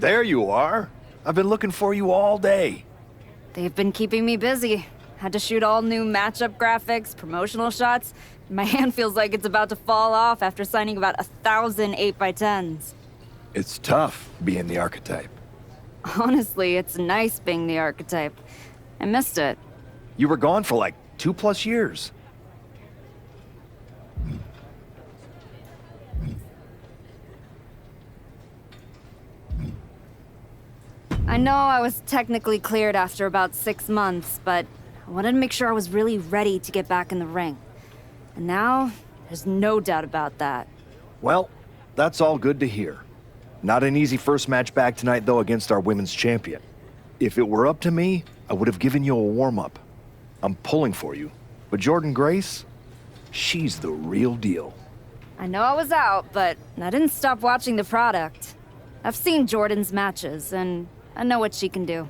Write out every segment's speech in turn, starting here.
There you are. I've been looking for you all day. They've been keeping me busy. Had to shoot all new matchup graphics, promotional shots. My hand feels like it's about to fall off after signing about 1,000 8x10s. It's tough being the archetype. Honestly, it's nice being the archetype. I missed it. You were gone for like 2+ years. I know I was technically cleared after about 6 months, but I wanted to make sure I was really ready to get back in the ring. And now, there's no doubt about that. Well, that's all good to hear. Not an easy first match back tonight, though, against our women's champion. If it were up to me, I would have given you a warm-up. I'm pulling for you. But Jordan Grace, she's the real deal. I know I was out, but I didn't stop watching the product. I've seen Jordan's matches, and I know what she can do.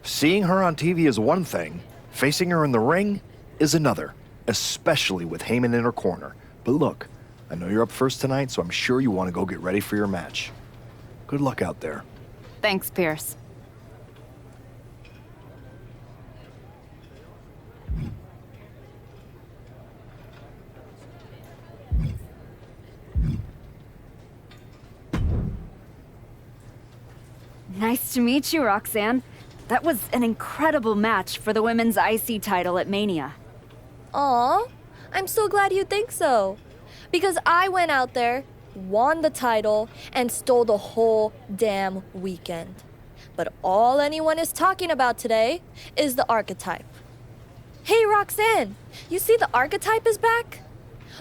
Seeing her on TV is one thing. Facing her in the ring is another, especially with Heyman in her corner. But look, I know you're up first tonight, so I'm sure you want to go get ready for your match. Good luck out there. Thanks, Pierce. Nice to meet you, Roxanne. That was an incredible match for the women's IC title at Mania. Aw, I'm so glad you think so. Because I went out there, won the title, and stole the whole damn weekend. But all anyone is talking about today is the archetype. Hey, Roxanne, you see the archetype is back?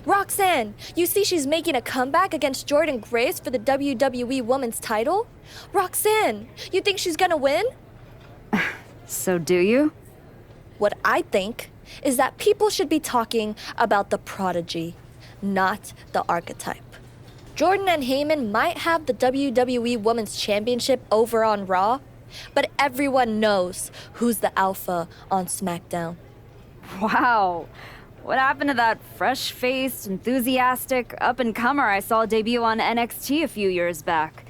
Roxanne, you see she's making a comeback against Jordan Grace for the WWE Women's title? Roxanne, you think she's gonna win? So do you? What I think is that people should be talking about the prodigy, not the archetype. Jordan and Heyman might have the WWE Women's Championship over on Raw, but everyone knows who's the alpha on SmackDown. Wow. What happened to that fresh-faced, enthusiastic up-and-comer I saw debut on NXT a few years back?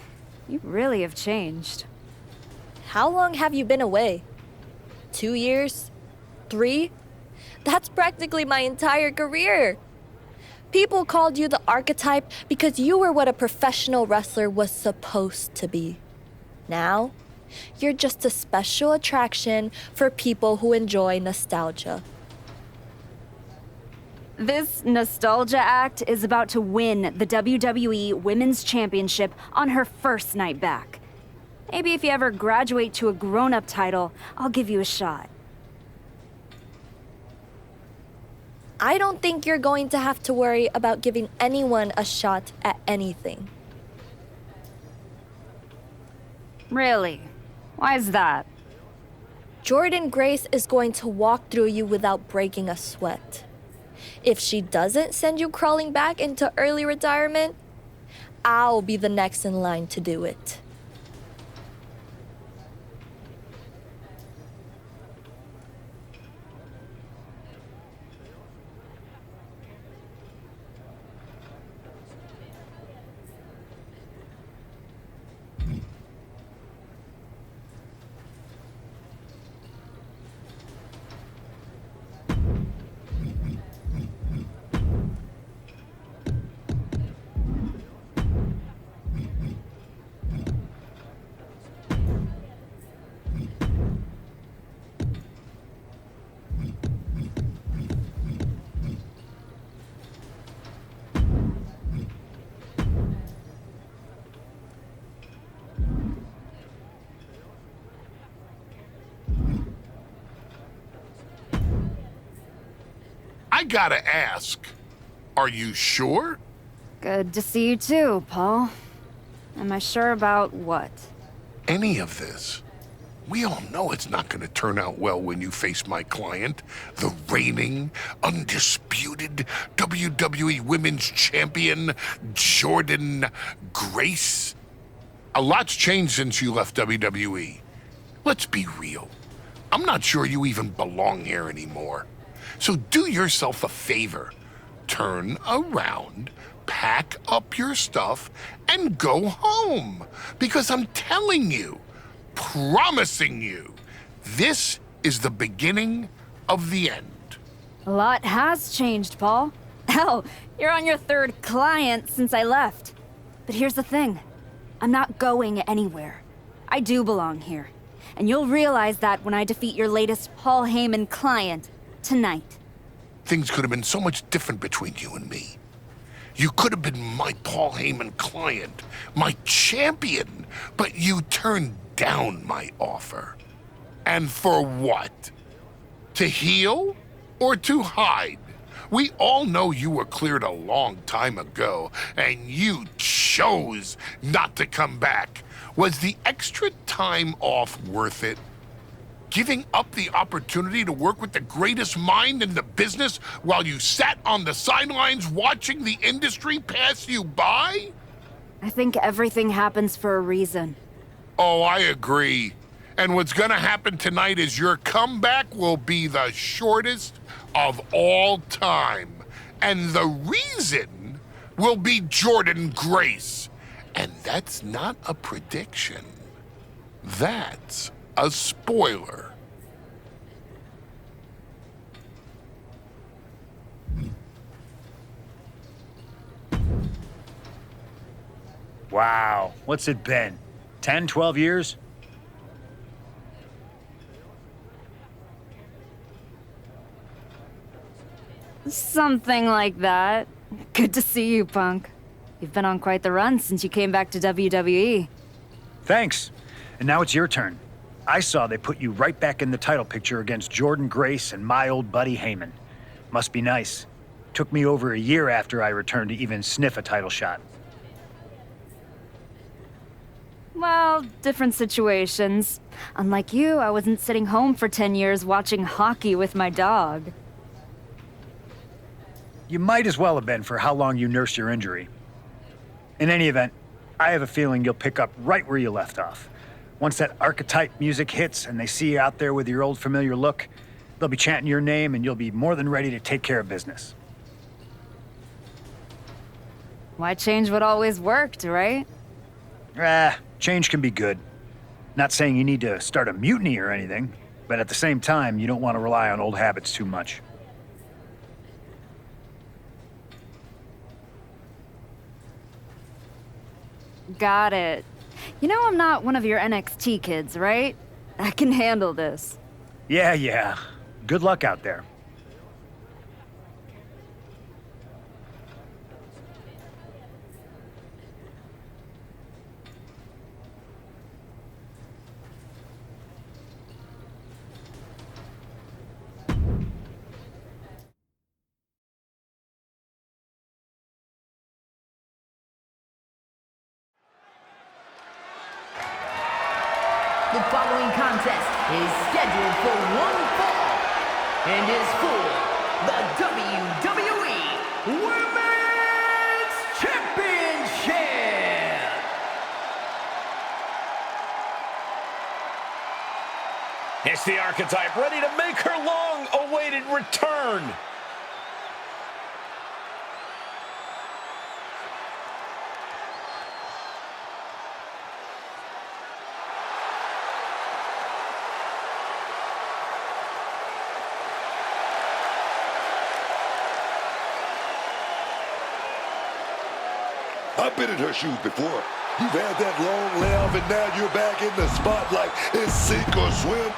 You really have changed. How long have you been away? 2 years? 3? That's practically my entire career. People called you the archetype because you were what a professional wrestler was supposed to be. Now, you're just a special attraction for people who enjoy nostalgia. This nostalgia act is about to win the WWE Women's Championship on her first night back. Maybe if you ever graduate to a grown-up title, I'll give you a shot. I don't think you're going to have to worry about giving anyone a shot at anything. Really? Why is that? Jordan Grace is going to walk through you without breaking a sweat. If she doesn't send you crawling back into early retirement, I'll be the next in line to do it. I gotta ask, are you sure? Good to see you too, Paul. Am I sure about what? Any of this? We all know it's not gonna turn out well when you face my client, the reigning, undisputed WWE Women's Champion, Jordan Grace. A lot's changed since you left WWE. Let's be real. I'm not sure you even belong here anymore. So do yourself a favor. Turn around, pack up your stuff and go home. Because I'm telling you, promising you, this is the beginning of the end. A lot has changed, Paul. Hell, you're on your third client since I left. But here's the thing. I'm not going anywhere. I do belong here. And you'll realize that when I defeat your latest Paul Heyman client tonight. Things could have been so much different between you and me. You could have been my Paul Heyman client, my champion, but you turned down my offer. And for what? To heal or to hide? We all know you were cleared a long time ago, and you chose not to come back. Was the extra time off worth it? Giving up the opportunity to work with the greatest mind in the business while you sat on the sidelines watching the industry pass you by? I think everything happens for a reason. Oh, I agree. And what's gonna happen tonight is your comeback will be the shortest of all time. And the reason will be Jordan Grace. And that's not a prediction. That's a spoiler. Wow, what's it been? 10, 12 years? Something like that. Good to see you, Punk. You've been on quite the run since you came back to WWE. Thanks. And now it's your turn. I saw they put you right back in the title picture against Jordan Grace and my old buddy Heyman. Must be nice. Took me over a year after I returned to even sniff a title shot. Well, different situations. Unlike you, I wasn't sitting home for 10 years watching hockey with my dog. You might as well have been for how long you nursed your injury. In any event, I have a feeling you'll pick up right where you left off. Once that archetype music hits and they see you out there with your old familiar look, they'll be chanting your name and you'll be more than ready to take care of business. Why change what always worked, right? Change can be good. Not saying you need to start a mutiny or anything, but at the same time, you don't want to rely on old habits too much. Got it. You know I'm not one of your NXT kids, right? I can handle this. Yeah. Good luck out there. The following contest is scheduled for one fall and is for the WWE Women's Championship. It's the Archetype ready to make her long-awaited return. I've been in her shoes before. You've had that long layoff and now you're back in the spotlight. It's sink or swim.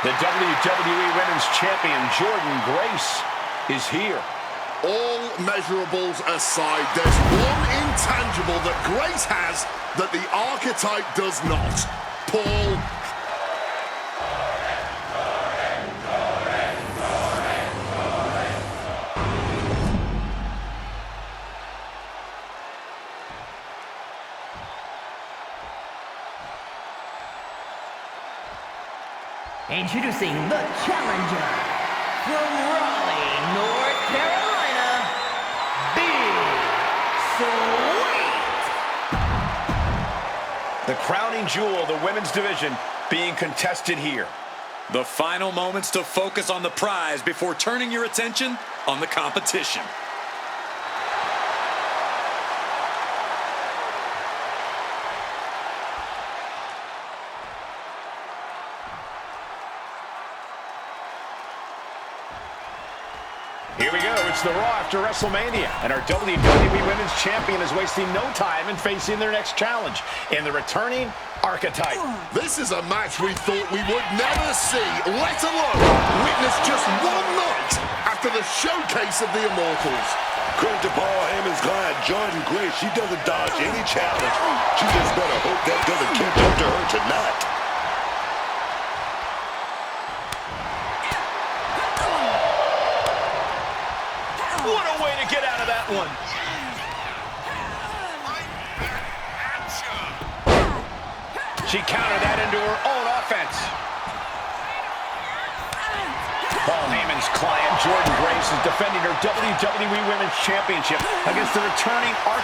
The WWE Women's Champion, Jordan Grace, is here. All measurables aside, there's one intangible that Grace has that the Archetype does not. Paul. Introducing the challenger from Raleigh, North Carolina, Big Sweet. The crowning jewel of the women's division being contested here. The final moments to focus on the prize before turning your attention on the competition. Here we go. It's the Raw after WrestleMania, and our WWE Women's Champion is wasting no time in facing their next challenge in the returning Archetype. This is a match we thought we would never see, let alone witness just one night after the showcase of the Immortals. Credit to Paul Heyman's client, Jordan Grace. She doesn't dodge any challenge. She just better hope that doesn't catch up to her tonight. What a way to get out of that one. She countered that into her own offense. Paul Heyman's client, Jordan Grace, is defending her WWE Women's Championship against the returning Oh,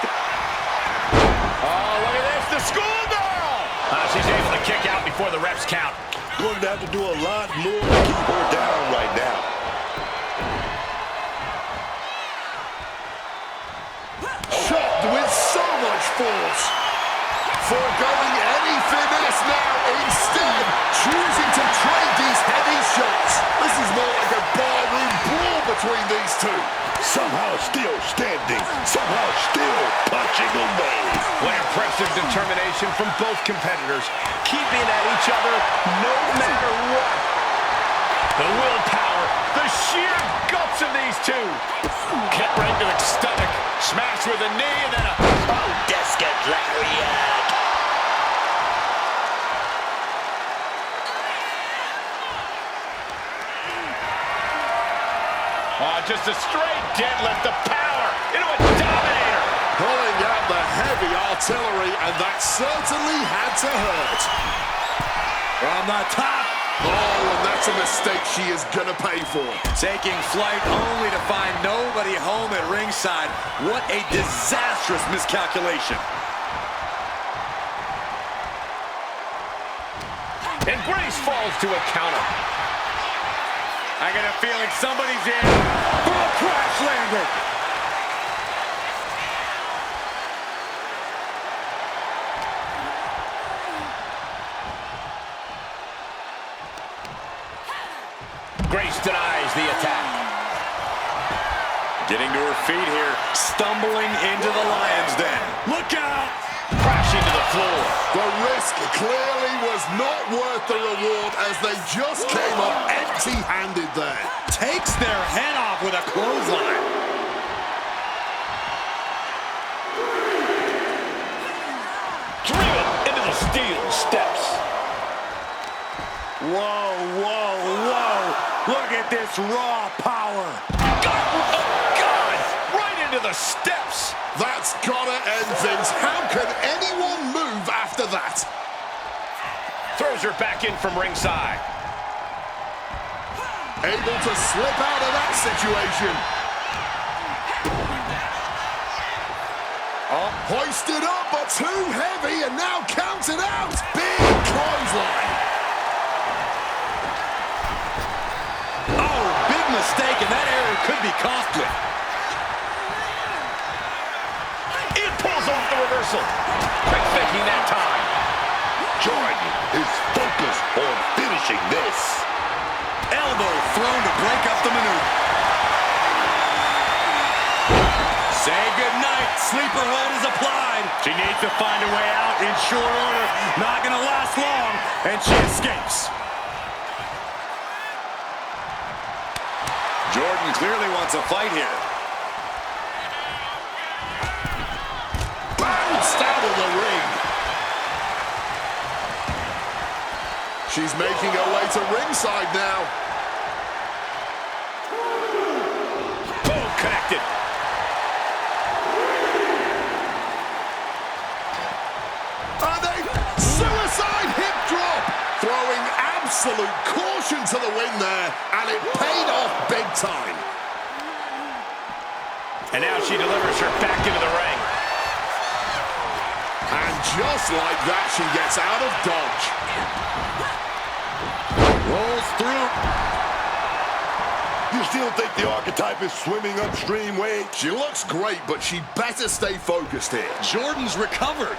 look at this, the schoolgirl! She's able to kick out before the refs count. Going to have to do a lot more to keep her down right now. Shot with so much force. Foregoing any finesse now, instead choosing to trade these heavy shots. This is more like a barroom brawl between these two. Somehow still standing, somehow still punching away. What impressive determination from both competitors, keeping at each other no matter what. The willpower, the sheer guts of these two. Kick right to the stomach, smash with a knee, and then a deska lariat. Just a straight deadlift, the power into a dominator. Pulling out the heavy artillery, and that certainly had to hurt. From the top. Oh, and that's a mistake she is gonna pay for. Taking flight only to find nobody home at ringside. What a disastrous miscalculation. And Grace falls to a counter. I got a feeling somebody's in for a crash landing. Grace denies the attack. Getting to her feet here, stumbling into the lion's den. Look out! Crashing to the floor. The risk clearly was not worth the reward as they just came up empty-handed there. Takes their head off with a clothesline. Driven into the steel steps. Whoa, whoa, whoa. Look at this raw power. Oh, God! Right into the steps. That's gotta end things. How can anyone move after that? Throws her back in from ringside. Able to slip out of that situation. Hoisted up, but too heavy, and now counted out. Big clothesline. Oh, big mistake, and that error could be costly. It pulls off the reversal. Quick thinking that time. Jordan is focused on finishing this. Elbow thrown to break up the maneuver. Say goodnight. Sleeper hold is applied. She needs to find a way out in short order. Not going to last long, and she escapes. Jordan clearly wants a fight here. Bounced out of the ring. She's making her way to ringside now. Boom, connected. And a suicide hip drop. Throwing absolute caution to the wind there, and it paid off big time. And now she delivers her back into the ring. And just like that, she gets out of dodge. Rolls through. You still think the Archetype is swimming upstream, Wade? She looks great, but she better stay focused here. Jordan's recovered.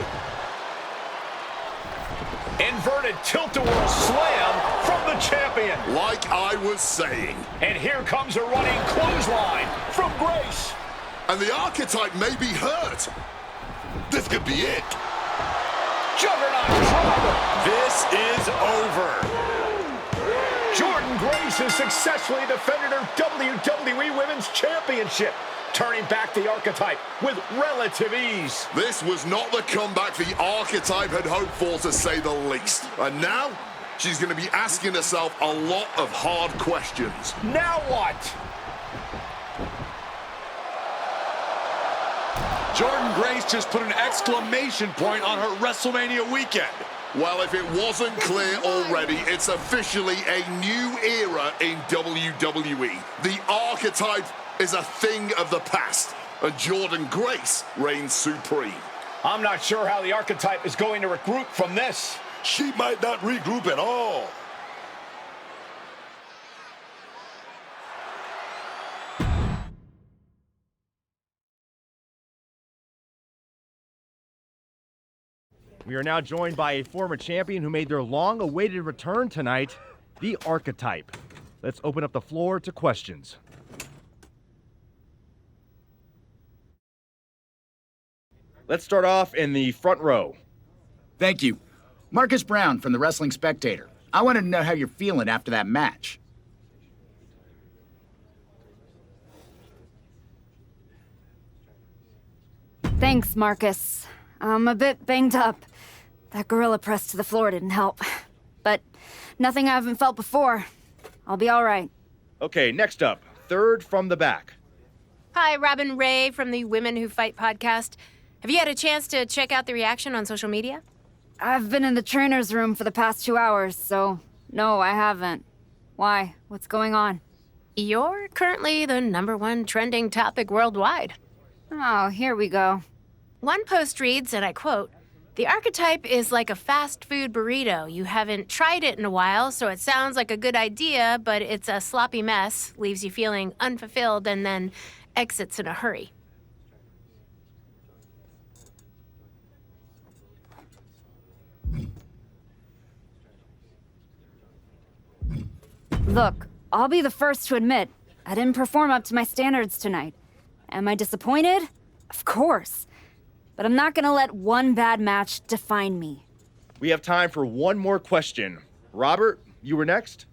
Inverted tilt-a-whirl slam from the champion. Like I was saying. And here comes a running clothesline from Grace. And the Archetype may be hurt. This could be it. Juggernaut driver. This is over. Jordan Grace has successfully defended her WWE Women's Championship, turning back the Archetype with relative ease. This was not the comeback the Archetype had hoped for, to say the least. And now, she's going to be asking herself a lot of hard questions. Now what? Jordan Grace just put an exclamation point on her WrestleMania weekend. Well, if it wasn't clear already, it's officially a new era in WWE. The Archetype is a thing of the past, and Jordan Grace reigns supreme. I'm not sure how the Archetype is going to regroup from this. She might not regroup at all. We are now joined by a former champion who made their long-awaited return tonight, the Archetype. Let's open up the floor to questions. Let's start off in the front row. Thank you. Marcus Brown from the Wrestling Spectator. I wanted to know how you're feeling after that match. Thanks, Marcus. I'm a bit banged up. That gorilla press to the floor didn't help. But nothing I haven't felt before. I'll be all right. Okay, next up, third from the back. Hi, Robin Ray from the Women Who Fight podcast. Have you had a chance to check out the reaction on social media? I've been in the trainer's room for the past 2 hours, so no, I haven't. Why? What's going on? You're currently the #1 trending topic worldwide. Oh, here we go. One post reads, and I quote, "The Archetype is like a fast food burrito. You haven't tried it in a while, so it sounds like a good idea, but it's a sloppy mess, leaves you feeling unfulfilled, and then exits in a hurry." Look, I'll be the first to admit, I didn't perform up to my standards tonight. Am I disappointed? Of course. But I'm not gonna let one bad match define me. We have time for one more question. Robert, you were next?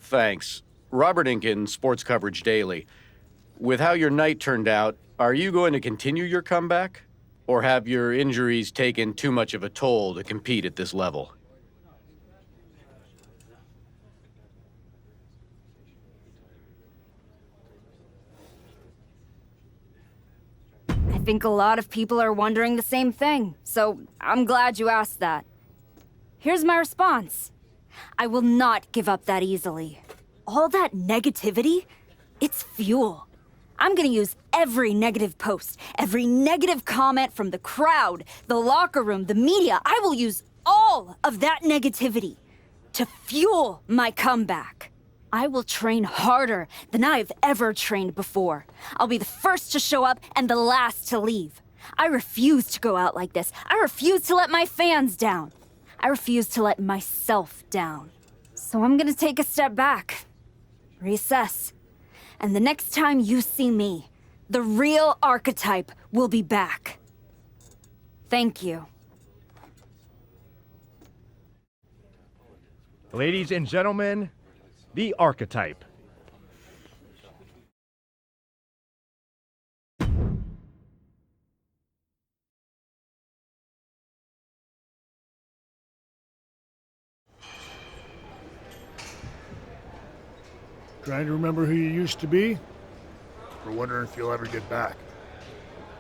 Thanks. Robert Inkin, Sports Coverage Daily. With how your night turned out, are you going to continue your comeback? Or have your injuries taken too much of a toll to compete at this level? I think a lot of people are wondering the same thing, so I'm glad you asked that. Here's my response. I will not give up that easily. All that negativity, it's fuel. I'm gonna use every negative post, every negative comment from the crowd, the locker room, the media. I will use all of that negativity to fuel my comeback. I will train harder than I've ever trained before. I'll be the first to show up and the last to leave. I refuse to go out like this. I refuse to let my fans down. I refuse to let myself down. So I'm gonna take a step back, reassess, and the next time you see me, the real Archetype will be back. Thank you. Ladies and gentlemen, the Archetype. Trying to remember who you used to be? Or wondering if you'll ever get back?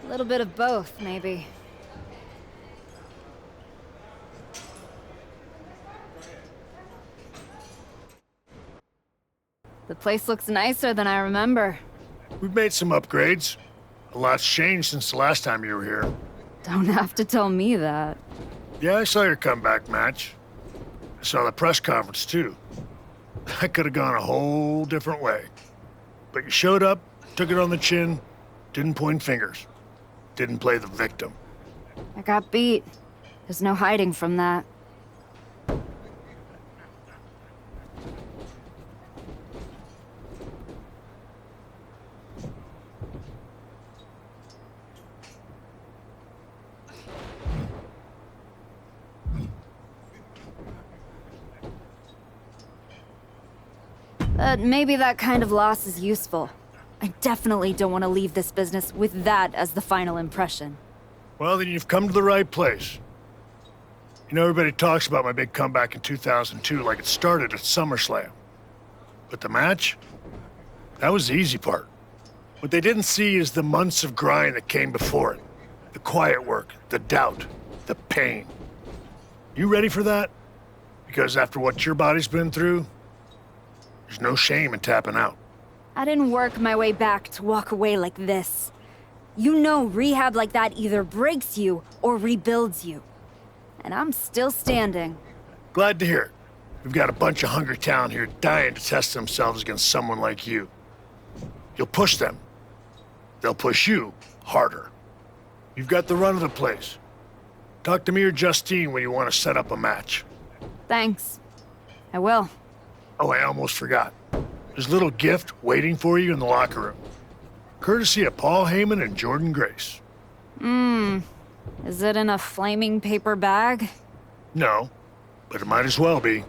A little bit of both, maybe. The place looks nicer than I remember. We've made some upgrades. A lot's changed since the last time you were here. Don't have to tell me that. Yeah, I saw your comeback match. I saw the press conference, too. That could have gone a whole different way. But you showed up, took it on the chin, didn't point fingers, didn't play the victim. I got beat. There's no hiding from that. But maybe that kind of loss is useful. I definitely don't want to leave this business with that as the final impression. Well, then you've come to the right place. You know, everybody talks about my big comeback in 2002 like it started at SummerSlam. But the match? That was the easy part. What they didn't see is the months of grind that came before it. The quiet work, the doubt, the pain. You ready for that? Because after what your body's been through, there's no shame in tapping out. I didn't work my way back to walk away like this. You know rehab like that either breaks you or rebuilds you. And I'm still standing. Glad to hear it. We've got a bunch of hungry talent here dying to test themselves against someone like you. You'll push them. They'll push you harder. You've got the run of the place. Talk to me or Justine when you want to set up a match. Thanks. I will. Oh, I almost forgot. There's a little gift waiting for you in the locker room. Courtesy of Paul Heyman and Jordan Grace. Is it in a flaming paper bag? No, but it might as well be.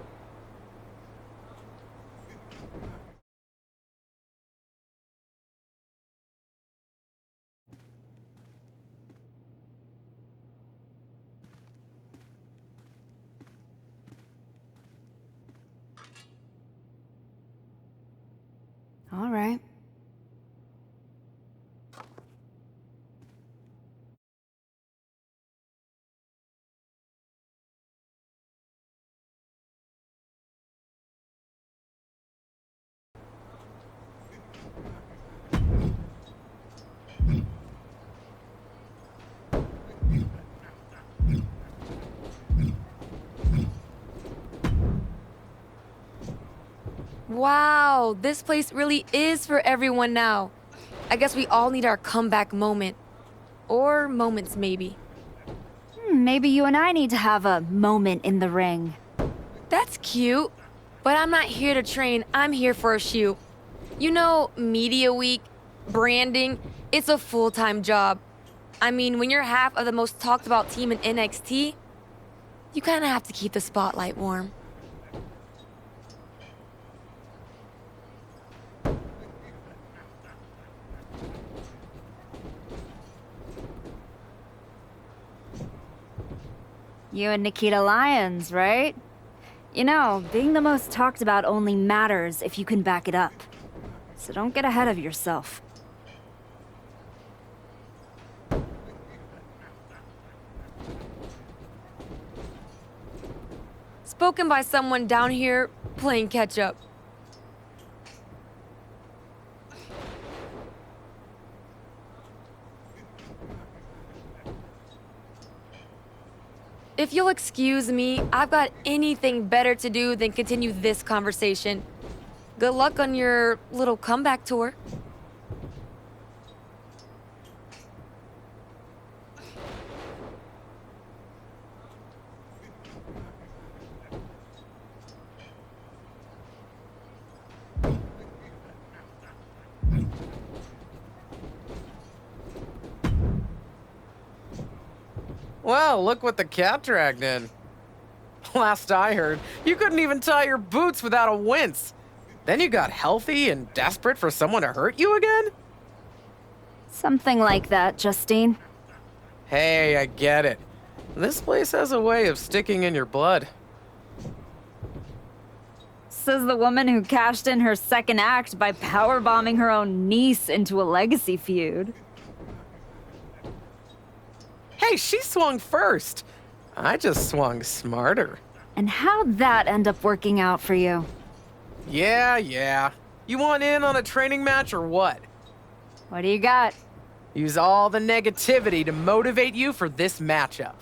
All right. Wow, this place really is for everyone now. I guess we all need our comeback moment. Or moments, maybe. Maybe you and I need to have a moment in the ring. That's cute. But I'm not here to train, I'm here for a shoot. You know, media week, branding, it's a full-time job. I mean, when you're half of the most talked about team in NXT, you kind of have to keep the spotlight warm. You and Nikita Lyons, right? You know, being the most talked about only matters if you can back it up. So don't get ahead of yourself. Spoken by someone down here playing catch-up. If you'll excuse me, I've got anything better to do than continue this conversation. Good luck on your little comeback tour. Well, look what the cat dragged in. Last I heard, you couldn't even tie your boots without a wince. Then you got healthy and desperate for someone to hurt you again? Something like that, Justine. Hey, I get it. This place has a way of sticking in your blood. Says the woman who cashed in her second act by powerbombing her own niece into a legacy feud. Hey, she swung first. I just swung smarter. And how'd that end up working out for you? Yeah. You want in on a training match or what? What do you got? Use all the negativity to motivate you for this matchup.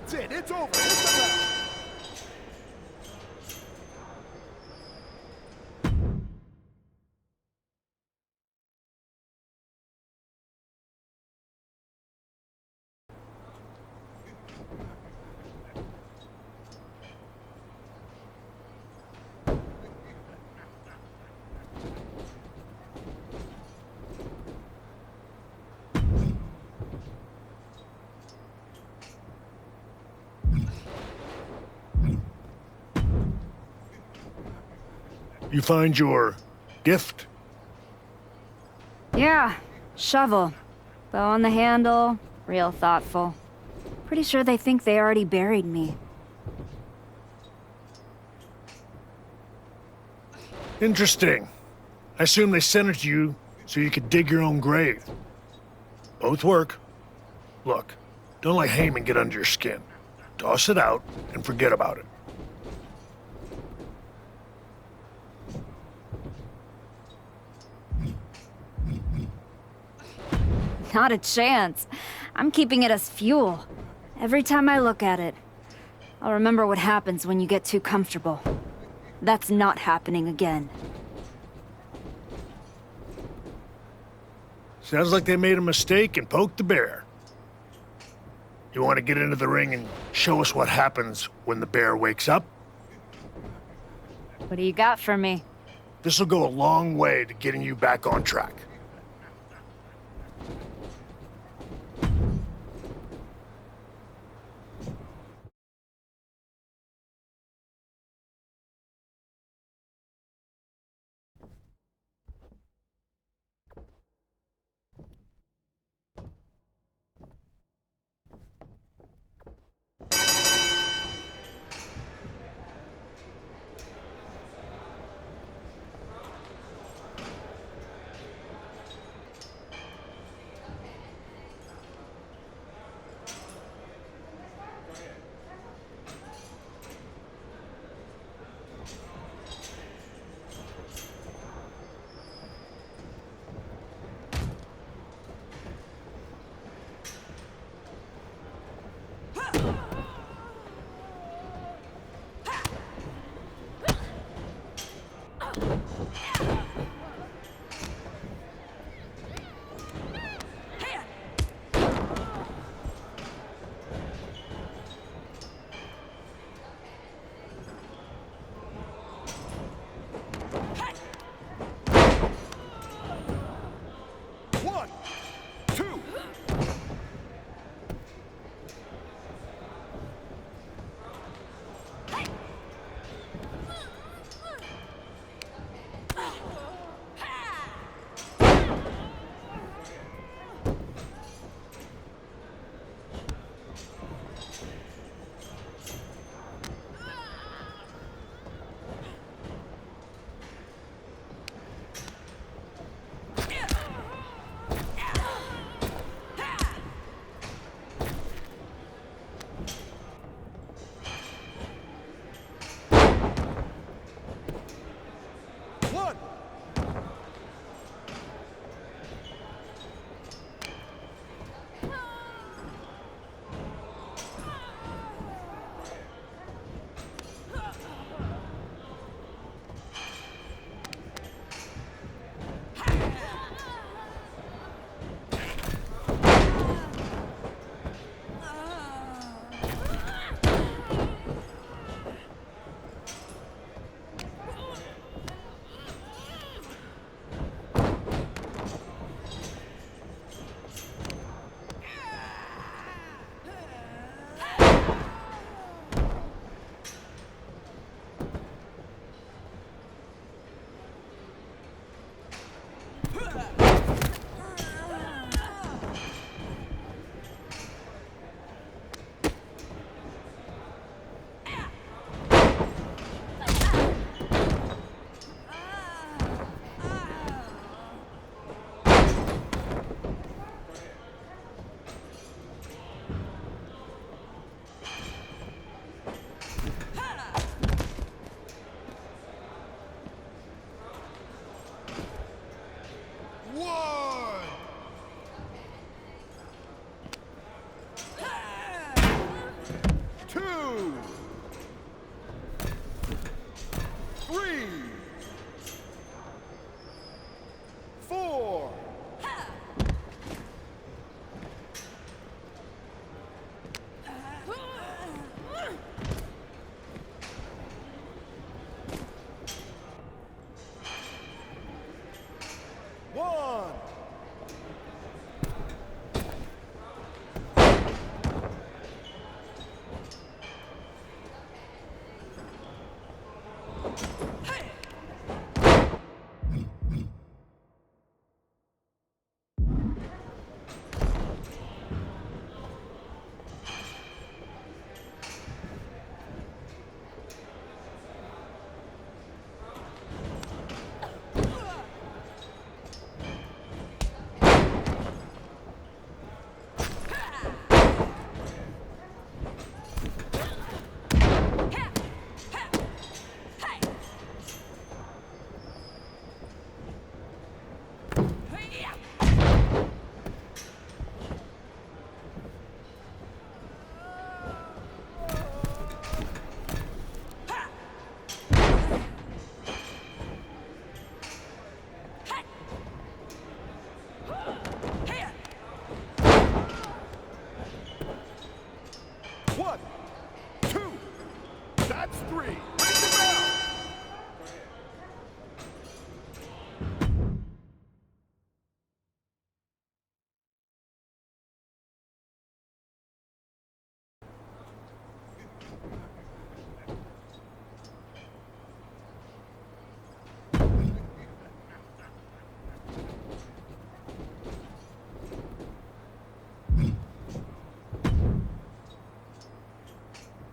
That's it. It's over. Hit the bell. You find your gift? Yeah, shovel. Bow on the handle, real thoughtful. Pretty sure they think they already buried me. Interesting. I assume they sent it to you so you could dig your own grave. Both work. Look, don't let Heyman get under your skin. Toss it out and forget about it. Not a chance. I'm keeping it as fuel. Every time I look at it, I'll remember what happens when you get too comfortable. That's not happening again. Sounds like they made a mistake and poked the bear. You want to get into the ring and show us what happens when the bear wakes up? What do you got for me? This'll go a long way to getting you back on track. 1, 2, that's 3. Ring the bell.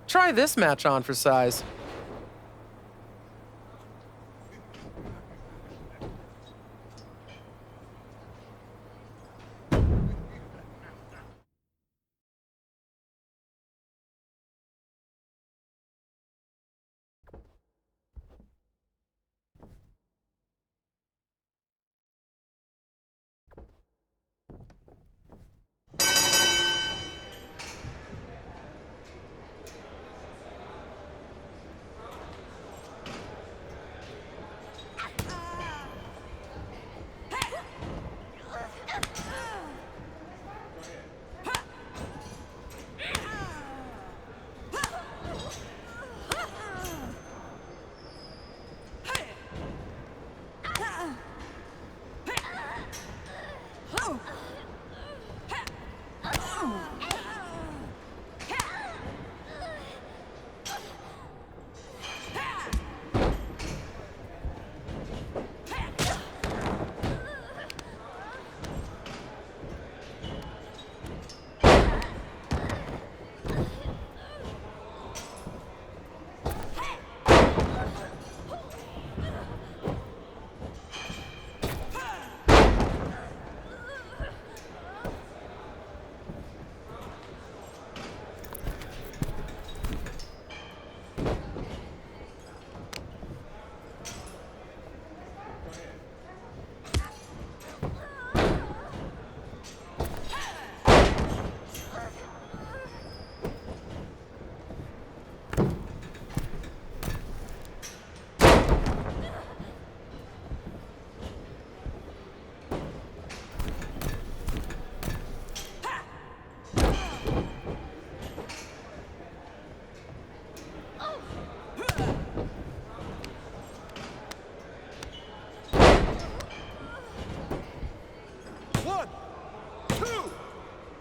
Try this match on for size.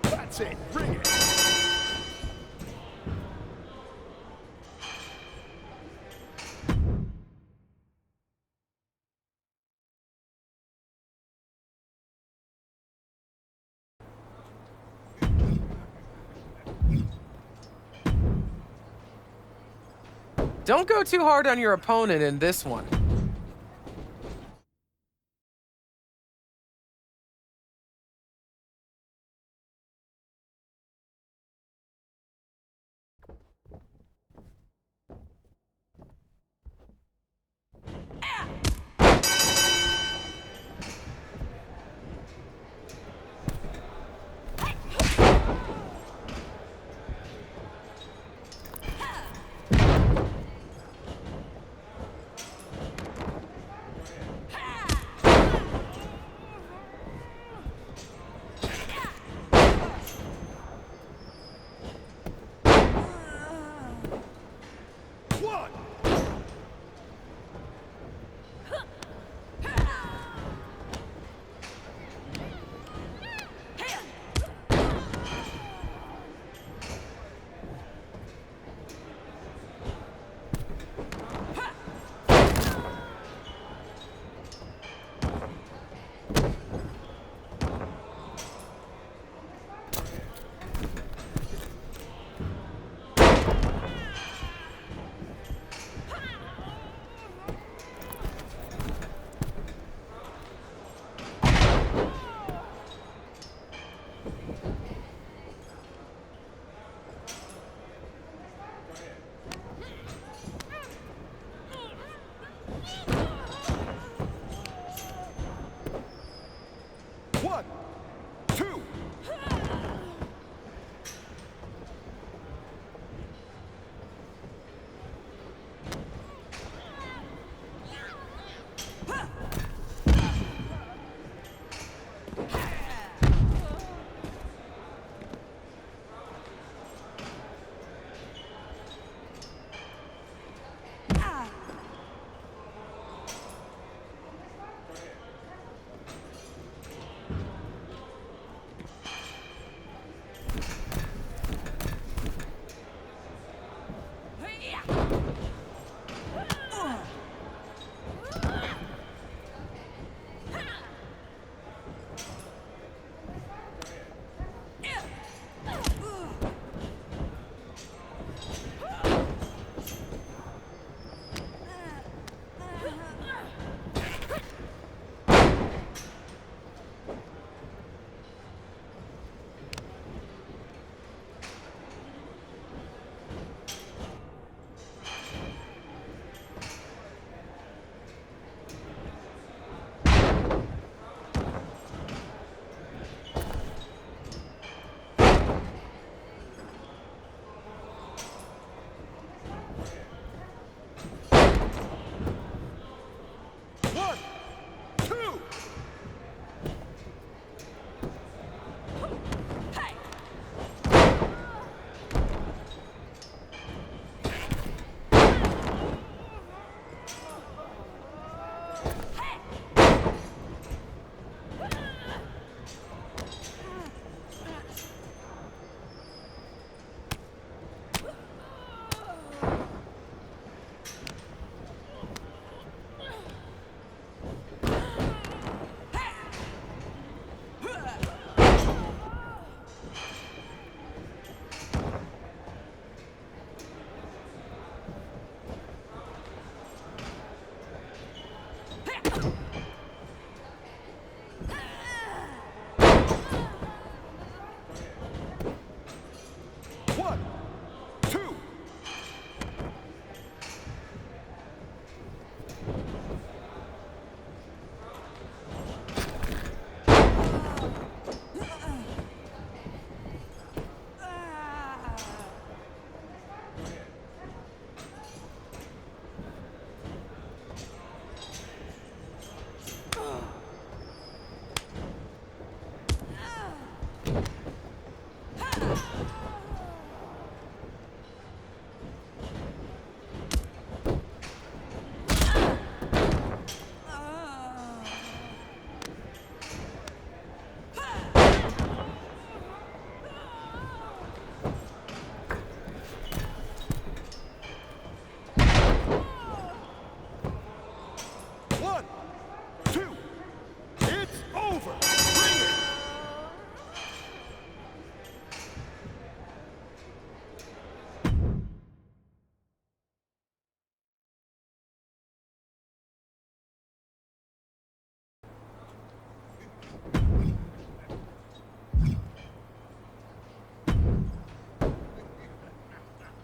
That's it. Bring it. Don't go too hard on your opponent in this one.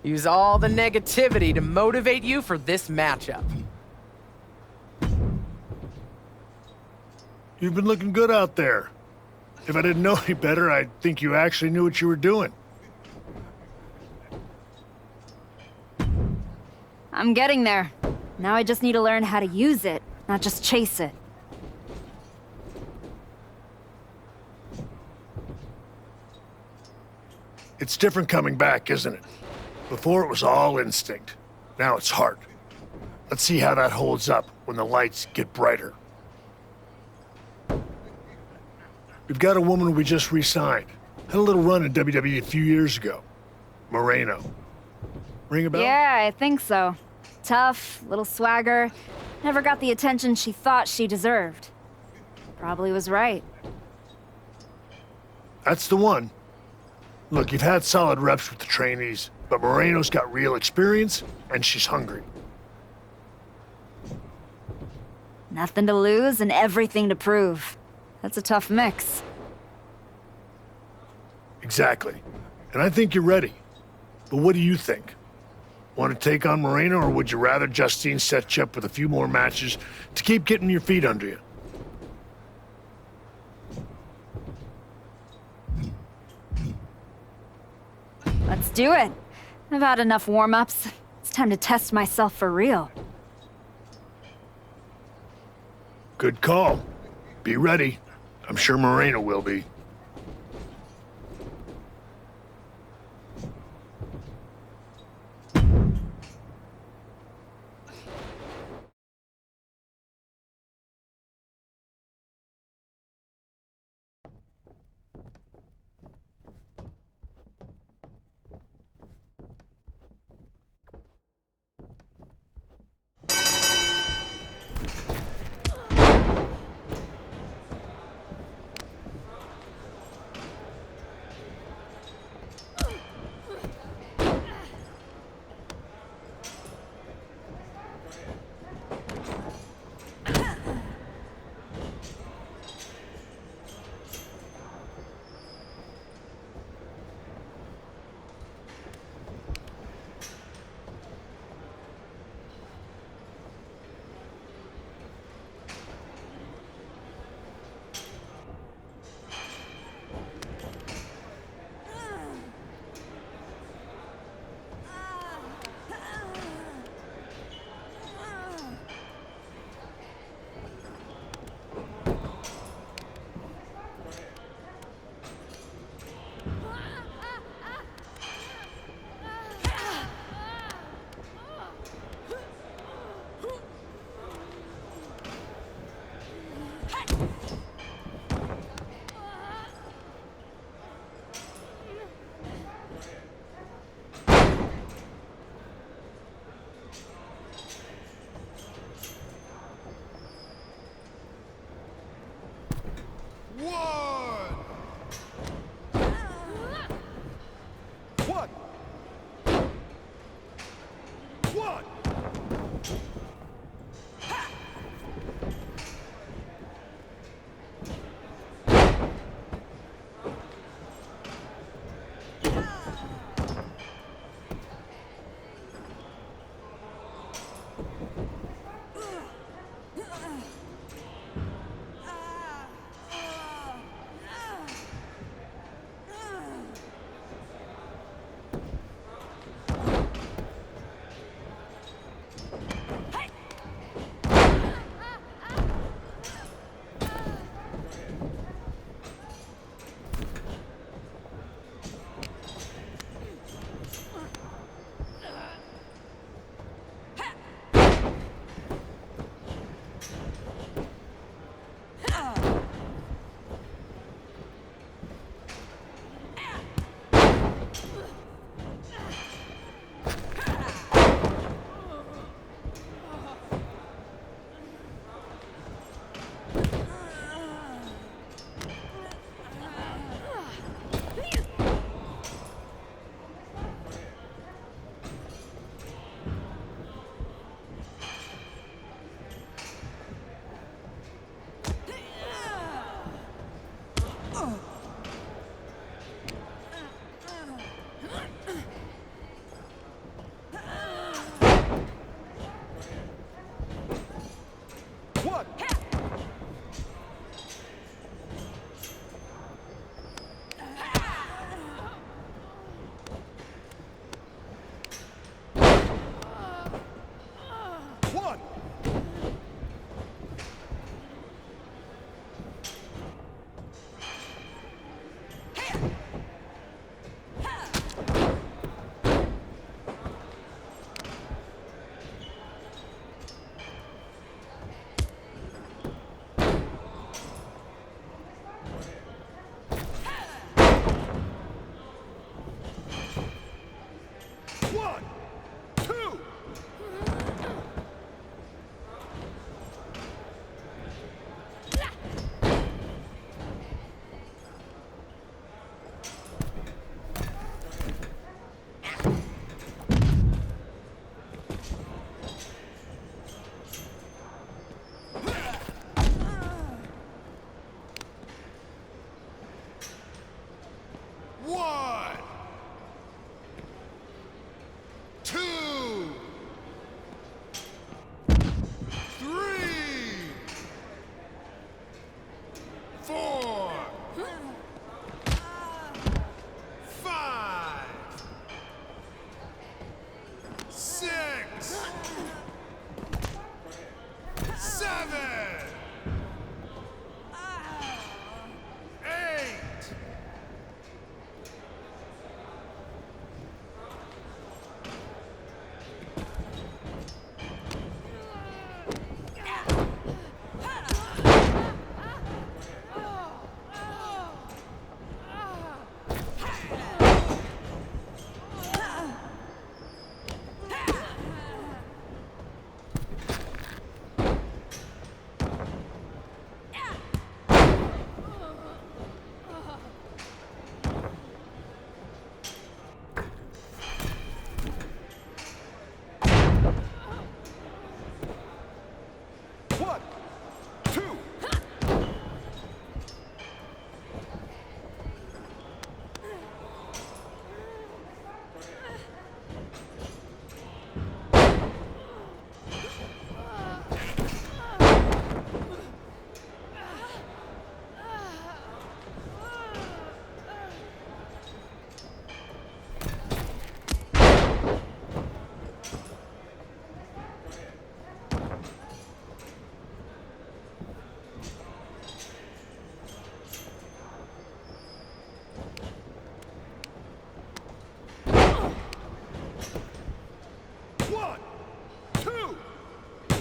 Use all the negativity to motivate you for this matchup. You've been looking good out there. If I didn't know any better, I'd think you actually knew what you were doing. I'm getting there. Now I just need to learn how to use it, not just chase it. It's different coming back, isn't it? Before it was all instinct. Now it's heart. Let's see how that holds up when the lights get brighter. We've got a woman we just re-signed. Had a little run in WWE a few years ago. Moreno. Ring a bell? Yeah, I think so. Tough, little swagger. Never got the attention she thought she deserved. Probably was right. That's the one. Look, you've had solid reps with the trainees, but Moreno's got real experience, and she's hungry. Nothing to lose and everything to prove. That's a tough mix. Exactly. And I think you're ready. But what do you think? Want to take on Moreno, or would you rather Justine set you up with a few more matches to keep getting your feet under you? Let's do it. I've had enough warm-ups. It's time to test myself for real. Good call. Be ready. I'm sure Moreno will be.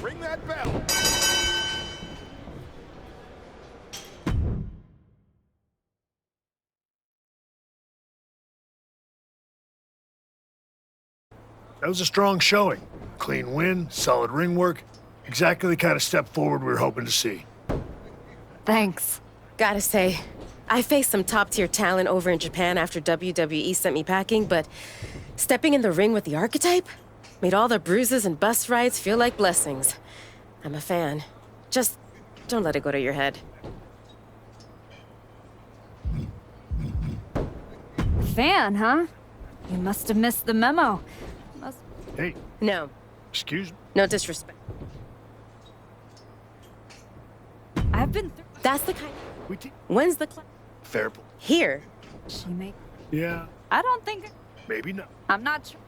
Ring that bell. That was a strong showing. Clean win, solid ring work. Exactly the kind of step forward we were hoping to see. Thanks. Gotta say, I faced some top-tier talent over in Japan after WWE sent me packing, but stepping in the ring with the Archetype made all the bruises and bus rides feel like blessings. I'm a fan. Just don't let it go to your head. Fan, huh? You must have missed the memo. Hey. No. Excuse me? No disrespect. I've been That's the kind. When's the fair play? Here. She may. Yeah. I don't think. Maybe not. I'm not sure.